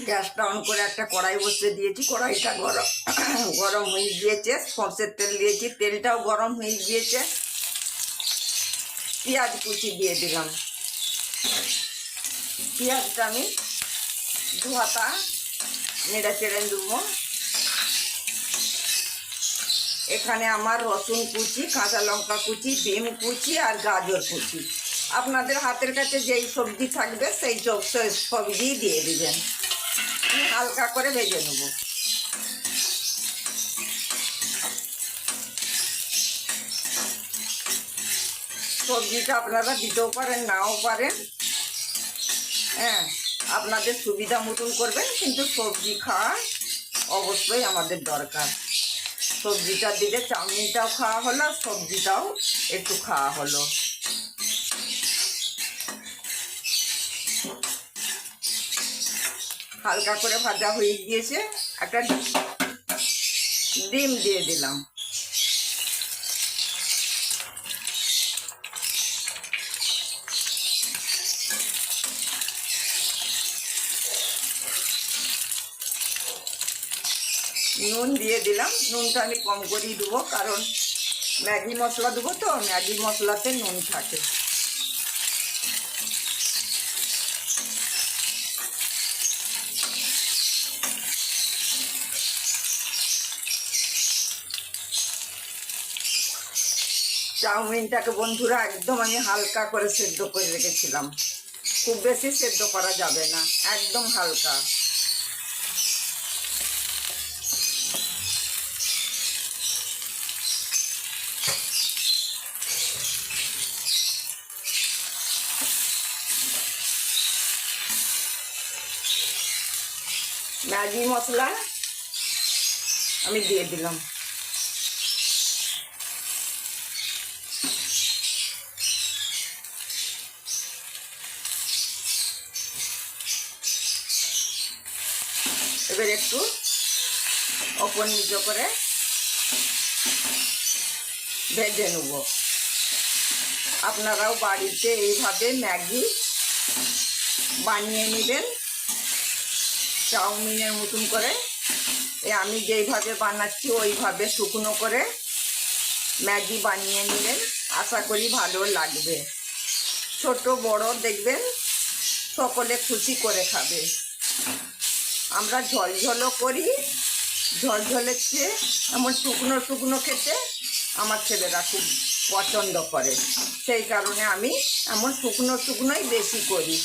গ্যাসটা অন করে একটা কড়াই বসিয়ে দিয়েছি। কড়াইটা গরম গরম হয়ে গিয়েছে। সরষের তেল দিয়েছি, তেলটাও গরম হয়ে গিয়েছে। পেঁয়াজ কুচি দিয়ে দিলাম। পেঁয়াজটা আমি দু হাতা নেড়ে চেড়ে দেবো। এখানে আমার রসুন কুচি, কাঁচা লঙ্কা কুচি, ডিম কুচি আর গাজর কুচি। আপনাদের হাতের কাছে যেই সবজি থাকবে সেই সবজি দিয়ে দিবেন। হালকা করে ভেজে নেব। সবজিটা আপনারা দিতেও পারেন, নাও পারেন। হ্যাঁ, আপনাদের সুবিধা মতন করবেন, কিন্তু সবজি খাওয়া অবশ্যই আমাদের দরকার। সবজিটা দিলে চাউমিনটাও খাওয়া হলো, সবজিটাও একটু খাওয়া হলো। হালকা করে ভাজা হয়ে গিয়েছে। একটা ডিম দিয়ে দিলাম। নুন দিয়ে দিলাম। নুনটা আমি কম করেই দেবো, কারণ ম্যাগি মশলা দেবো তো, ম্যাগি মশলাতে নুন থাকে। চাউমিনটাকে বন্ধুরা একদম আমি হালকা করে সেদ্ধ করে রেখেছিলাম। খুব বেশি সেদ্ধ করা যাবে না, একদম হালকা। ম্যাগি মশলা আমি দিয়ে দিলাম। এবার একটু ওপর নিচে করে ভেজে নেব। আপনারাও বাড়িতে এইভাবে ম্যাগি বানিয়ে নেবেন চাউমিনের মতন করে। আমি যেইভাবে বানাচ্ছি ওইভাবে শুকনো করে ম্যাগি বানিয়ে নেবেন, আশা করি ভালো লাগবে। ছোট বড় দেখবেন সকলে খুশি করে খাবে। আমরা ঝলঝলও করি, ঝলঝলের চেয়ে এমন শুকনো শুকনো খেতে আমার ছেলেরা খুব পছন্দ করে। সেই কারণে আমি এমন শুকনো শুকনোই বেশি করি।